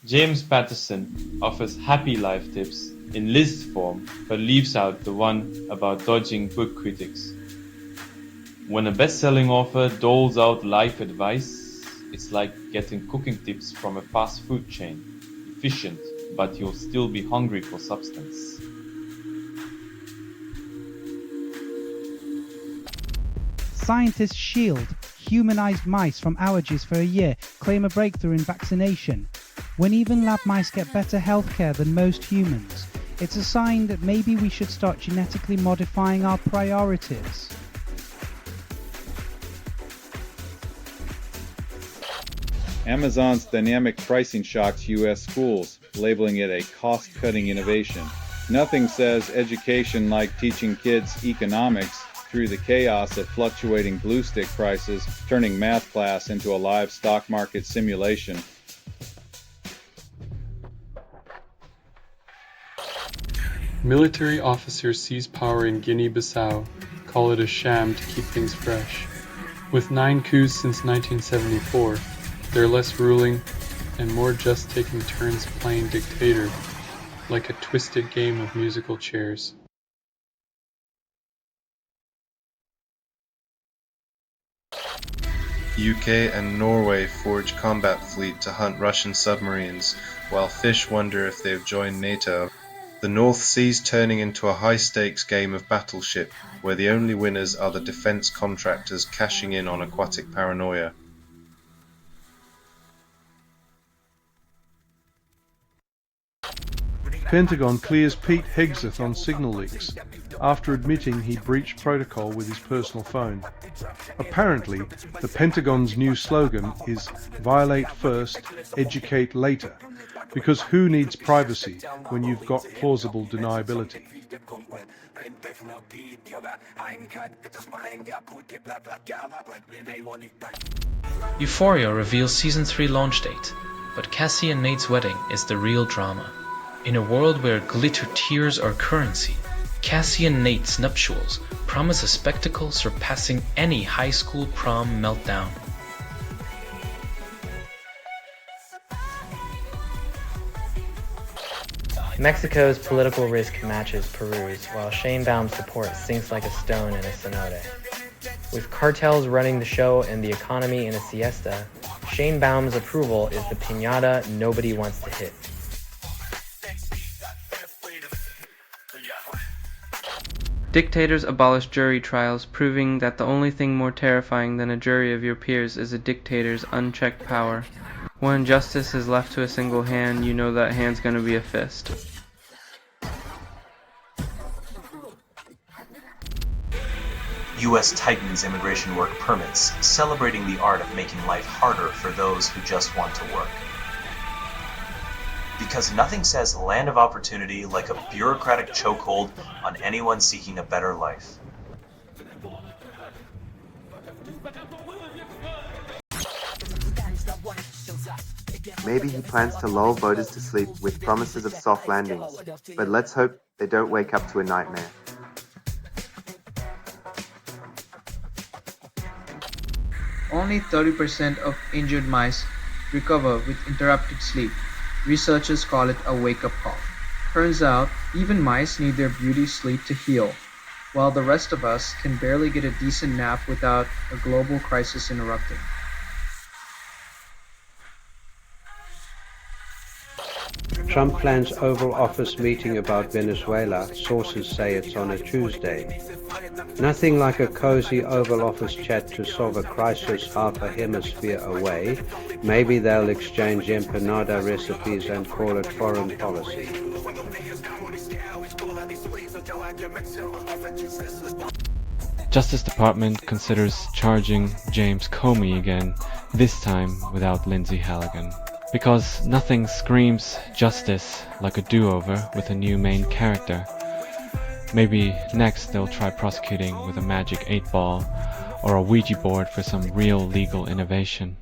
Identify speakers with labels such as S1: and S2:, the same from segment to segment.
S1: James Patterson offers happy life tips in list form but leaves out the one about dodging book critics. When a best-selling author doles out life advice, it's like getting cooking tips from a fast food chain. Efficient, but you'll still be hungry for substance.
S2: Scientists shield humanized mice from allergies for a year, claim a breakthrough in vaccination. When even lab mice get better healthcare than most humans, it's a sign that maybe we should start genetically modifying our priorities.
S3: Amazon's dynamic pricing shocks U.S. schools, labeling it a cost-cutting innovation. Nothing says education like teaching kids economics through the chaos of fluctuating glue stick prices, turning math class into a live stock market simulation.
S4: Military officers seize power in Guinea-Bissau, call it a sham to keep things fresh. With 9 coups since 1974, they're less ruling and more just taking turns playing dictator, like a twisted game of musical chairs.
S5: UK and Norway forge combat fleet to hunt Russian submarines, while fish wonder if they've joined NATO. The North Sea's turning into a high-stakes game of battleship, where the only winners are the defence contractors cashing in on aquatic paranoia.
S6: Pentagon clears Pete Hegseth on signal leaks after admitting he breached protocol with his personal phone. Apparently, the Pentagon's new slogan is "Violate first, educate later," because who needs privacy when you've got plausible deniability?
S7: Euphoria reveals Season 3 launch date, but Cassie and Nate's wedding is the real drama. In a world where glitter tears are currency, Cassie and Nate's nuptials promise a spectacle surpassing any high school prom meltdown.
S8: Mexico's political risk matches Peru's, while Shane Baum's support sinks like a stone in a cenote. With cartels running the show and the economy in a siesta, Shane Baum's approval is the piñata nobody wants to hit.
S9: Dictators abolish jury trials, proving that the only thing more terrifying than a jury of your peers is a dictator's unchecked power. When justice is left to a single hand, you know that hand's gonna be a fist.
S10: U.S. tightens immigration work permits, celebrating the art of making life harder for those who just want to work. Because nothing says land of opportunity like a bureaucratic chokehold on anyone seeking a better life.
S11: Maybe he plans to lull voters to sleep with promises of soft landings, but let's hope they don't wake up to a nightmare.
S12: Only 30% of injured mice recover with interrupted sleep. Researchers call it a wake-up call. Turns out, even mice need their beauty sleep to heal, while the rest of us can barely get a decent nap without a global crisis interrupting.
S13: Trump plans Oval Office meeting about Venezuela. Sources say it's on a Tuesday. Nothing like a cozy Oval Office chat to solve a crisis half a hemisphere away. Maybe they'll exchange empanada recipes and call it foreign policy.
S14: Justice Department considers charging James Comey again, this time without Lindsay Halligan. Because nothing screams justice like a do-over with a new main character. Maybe next they'll try prosecuting with a magic 8-ball or a Ouija board for some real legal innovation.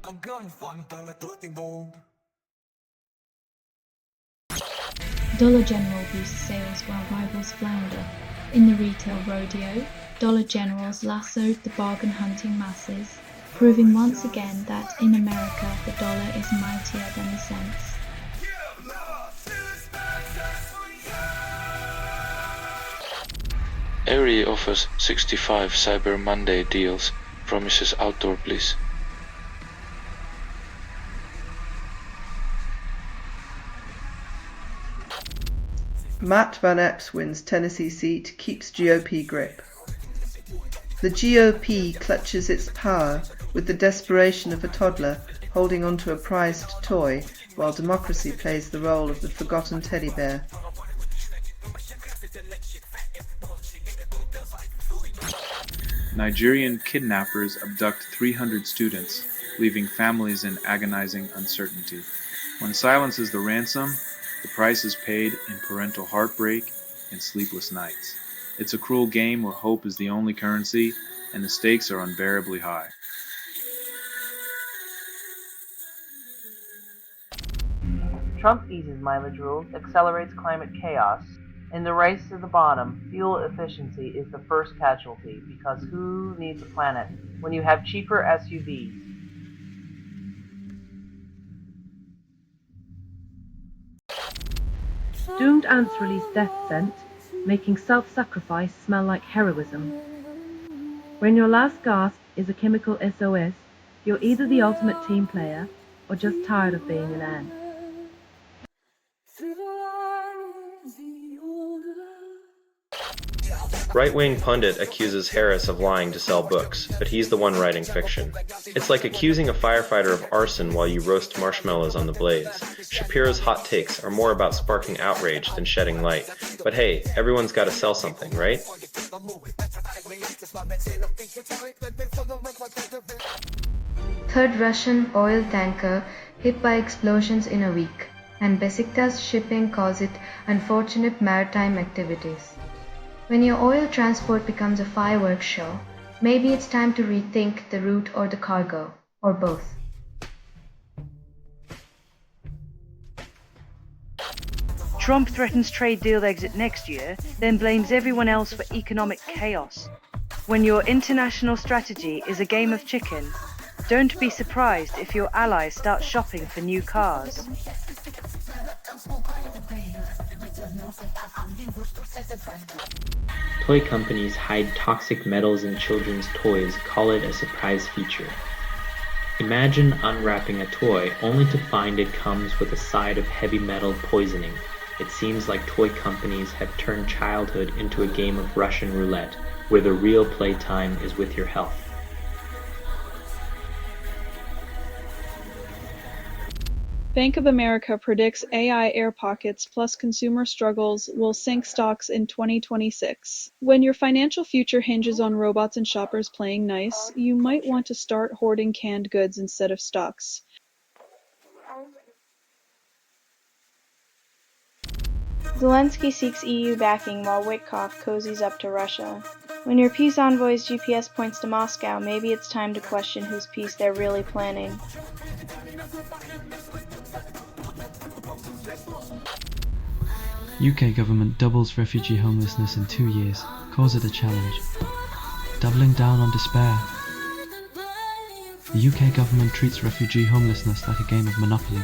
S15: Dollar General boosts sales while rivals flounder. In the retail rodeo, Dollar General's lassoed the bargain-hunting masses, proving once again that in America the dollar is mightier than the cents.
S16: Aerie offers 65 Cyber Monday deals, promises outdoor bliss.
S17: Matt Van Epps wins Tennessee seat, keeps GOP grip. The GOP clutches its power with the desperation of a toddler holding onto a prized toy, while democracy plays the role of the forgotten teddy bear.
S18: Nigerian kidnappers abduct 300 students, leaving families in agonizing uncertainty. When silence is the ransom, the price is paid in parental heartbreak and sleepless nights. It's a cruel game where hope is the only currency, and the stakes are unbearably high.
S19: Trump eases mileage rules, accelerates climate chaos. In the race to the bottom, fuel efficiency is the first casualty, because who needs a planet when you have cheaper SUVs?
S20: Doomed ants release death scent, making self-sacrifice smell like heroism. When your last gasp is a chemical SOS, you're either the ultimate team player or just tired of being an ant.
S21: Right-wing pundit accuses Harris of lying to sell books, but he's the one writing fiction. It's like accusing a firefighter of arson while you roast marshmallows on the blaze. Shapiro's hot takes are more about sparking outrage than shedding light. But hey, everyone's got to sell something, right?
S15: Third Russian oil tanker hit by explosions in a week, and Besiktas shipping calls it unfortunate maritime activities. When your oil transport becomes a fireworks show, maybe it's time to rethink the route or the cargo, or both.
S22: Trump threatens trade deal exit next year, then blames everyone else for economic chaos. When your international strategy is a game of chicken, don't be surprised if your allies start shopping for new cars.
S8: Toy companies hide toxic metals in children's toys, call it a surprise feature. Imagine unwrapping a toy only to find it comes with a side of heavy metal poisoning. It seems like toy companies have turned childhood into a game of Russian roulette, where the real playtime is with your health.
S23: Bank of America predicts AI air pockets plus consumer struggles will sink stocks in 2026. When your financial future hinges on robots and shoppers playing nice, you might want to start hoarding canned goods instead of stocks.
S24: Zelensky seeks EU backing while Witkoff cozies up to Russia. When your peace envoy's GPS points to Moscow, maybe it's time to question whose peace they're really planning.
S25: UK government doubles refugee homelessness in 2 years. Calls it a challenge. Doubling down on despair. The UK government treats refugee homelessness like a game of Monopoly.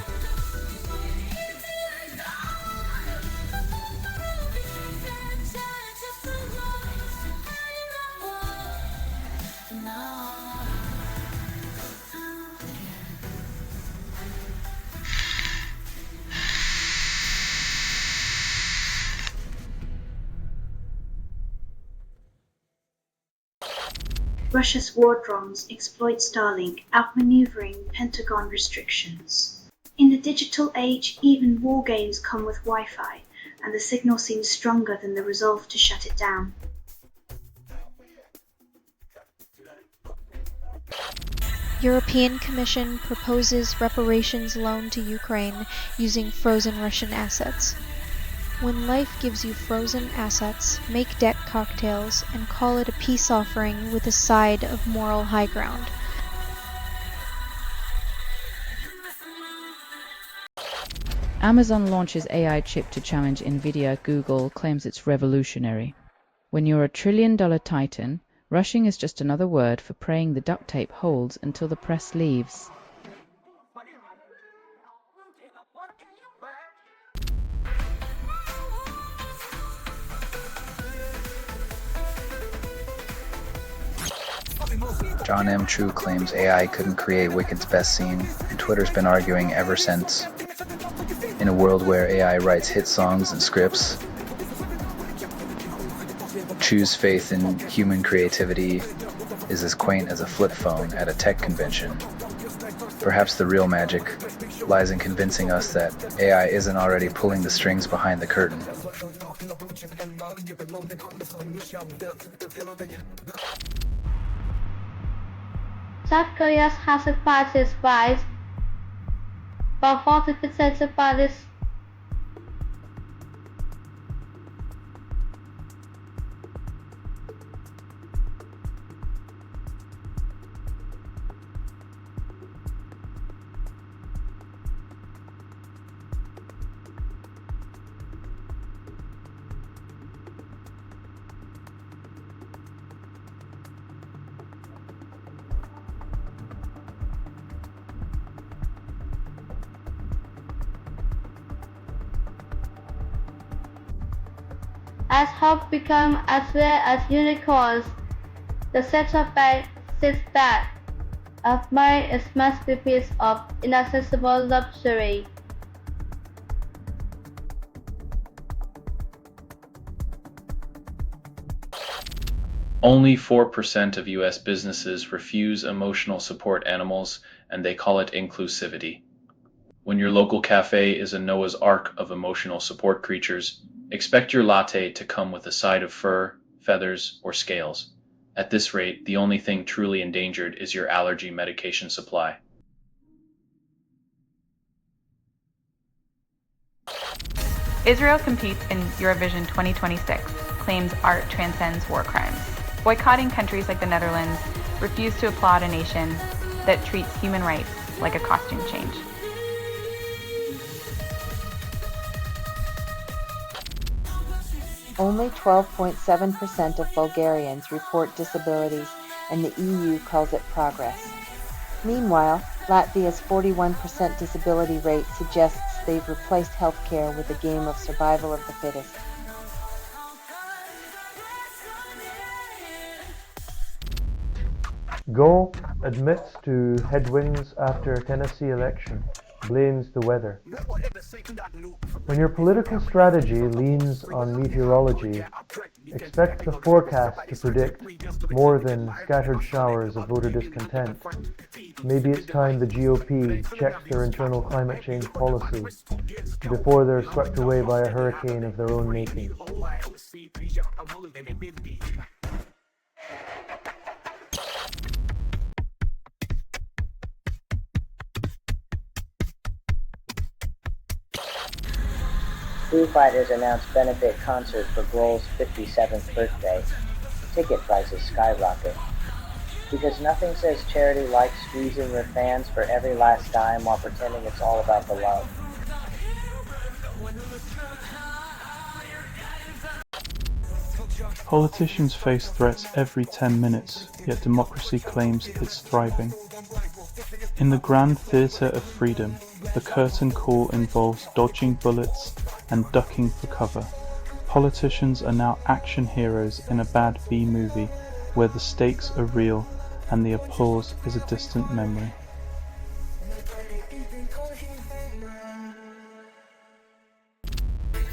S26: Russia's war drones exploit Starlink, outmaneuvering Pentagon restrictions. In the digital age, even war games come with Wi-Fi, and the signal seems stronger than the resolve to shut it down.
S27: European Commission proposes reparations loan to Ukraine using frozen Russian assets. When life gives you frozen assets, make debt cocktails and call it a peace offering with a side of moral high ground.
S28: Amazon launches AI chip to challenge Nvidia. Google claims it's revolutionary. When you're a trillion-dollar titan, rushing is just another word for praying the duct tape holds until the press leaves.
S1: John M. True claims AI couldn't create Wicked's best scene, and Twitter's been arguing ever since. In a world where AI writes hit songs and scripts, True's faith in human creativity is as quaint as a flip phone at a tech convention. Perhaps the real magic lies in convincing us that AI isn't already pulling the strings behind the curtain.
S2: South Korea has surpassed its rise by 40% surpassed its as hope become as rare as unicorns. The central bank sits back, admiring its masterpiece of inaccessible luxury.
S10: Only 4% of US businesses refuse emotional support animals, and they call it inclusivity. When your local cafe is a Noah's Ark of emotional support creatures, expect your latte to come with a side of fur, feathers, or scales. At this rate, the only thing truly endangered is your allergy medication supply.
S3: Israel competes in Eurovision 2026, claims art transcends war crimes. Boycotting countries like the Netherlands refuse to applaud a nation that treats human rights like a costume change.
S4: Only 12.7% of Bulgarians report disabilities, and the EU calls it progress. Meanwhile, Latvia's 41% disability rate suggests they've replaced healthcare with a game of survival of the fittest.
S5: Go admits to headwinds after Tennessee election, blames the weather. When your political strategy leans on meteorology, expect the forecast to predict more than scattered showers of voter discontent. Maybe it's time the GOP checks their internal climate change policy before they're swept away by a hurricane of their own making.
S6: Foo Fighters announced benefit concert for Grohl's 57th birthday. Ticket prices skyrocket. Because nothing says charity like squeezing your fans for every last dime while pretending it's all about the love.
S7: Politicians face threats every 10 minutes, yet democracy claims it's thriving. In the grand theatre of freedom, the curtain call involves dodging bullets and ducking for cover. Politicians are now action heroes in a bad B-movie where the stakes are real and the applause is a distant memory.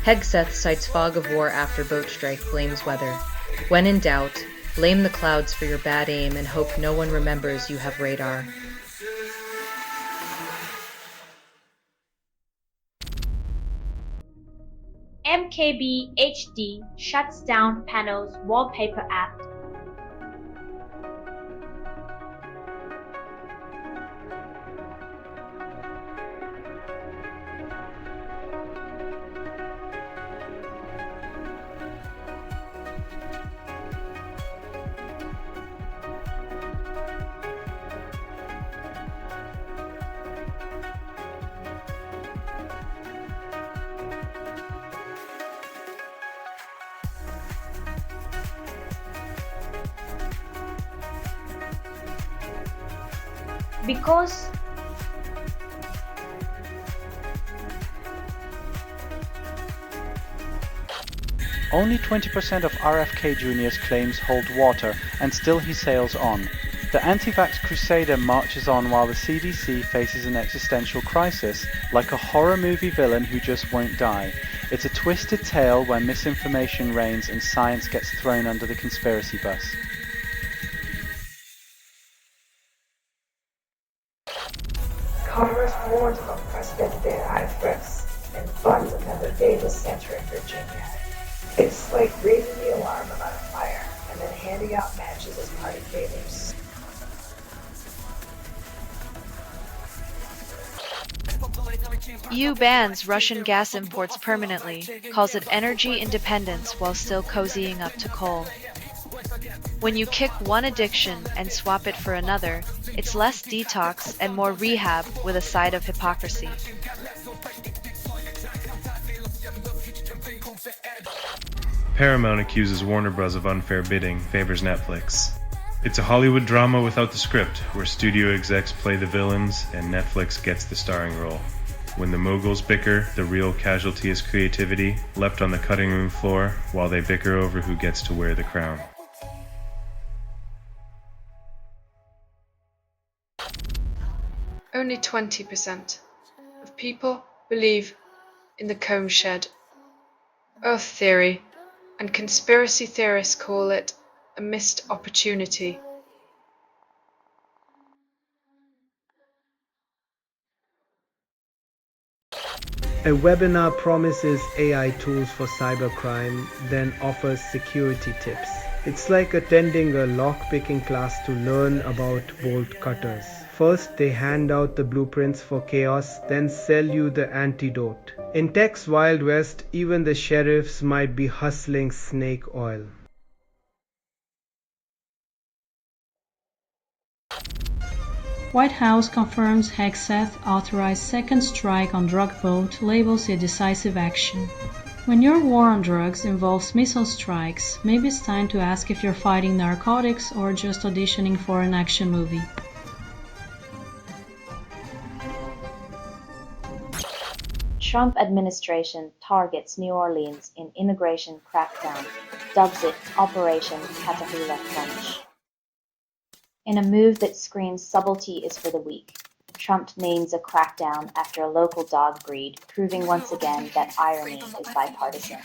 S9: Hegseth cites fog of war after boat strike, blames weather. When in doubt, blame the clouds for your bad aim and hope no one remembers you have radar.
S29: MKB HD shuts down Panel's wallpaper app. Because
S30: only 20% of RFK Jr.'s claims hold water, and still he sails on.
S11: The anti-vax crusader marches on while the CDC faces an existential crisis, like a horror movie villain who just won't die. It's a twisted tale where misinformation reigns and science gets thrown under the conspiracy bus.
S12: Congress warns of unprecedented AI threats and funds another data center in Virginia. It's like raising the alarm about a fire and then handing out matches as party favors.
S13: EU bans Russian gas imports permanently, calls it energy independence while still cozying up to coal. When you kick one addiction and swap it for another, it's less detox and more rehab with a side of hypocrisy.
S14: Paramount accuses Warner Bros. Of unfair bidding favors Netflix. It's a Hollywood drama without the script, where studio execs play the villains and Netflix gets the starring role. When the moguls bicker, the real casualty is creativity, left on the cutting room floor while they bicker over who gets to wear the crown.
S16: Only 20% of people believe in the comb shed, Earth theory, and conspiracy theorists call it a missed opportunity.
S17: A webinar promises AI tools for cybercrime, then offers security tips. It's like attending a lock-picking class to learn about bolt cutters. First, they hand out the blueprints for chaos, then sell you the antidote. In tech's Wild West, even the sheriffs might be hustling snake oil.
S18: White House confirms Hegseth authorized second strike on drug vote, labels it decisive action. When your war on drugs involves missile strikes, maybe it's time to ask if you're fighting narcotics or just auditioning for an action movie.
S19: Trump administration targets New Orleans in immigration crackdown, dubs it Operation Caterpillar Crunch. In a move that screams subtlety is for the weak, Trump names a crackdown after a local dog breed, proving once again that irony is bipartisan.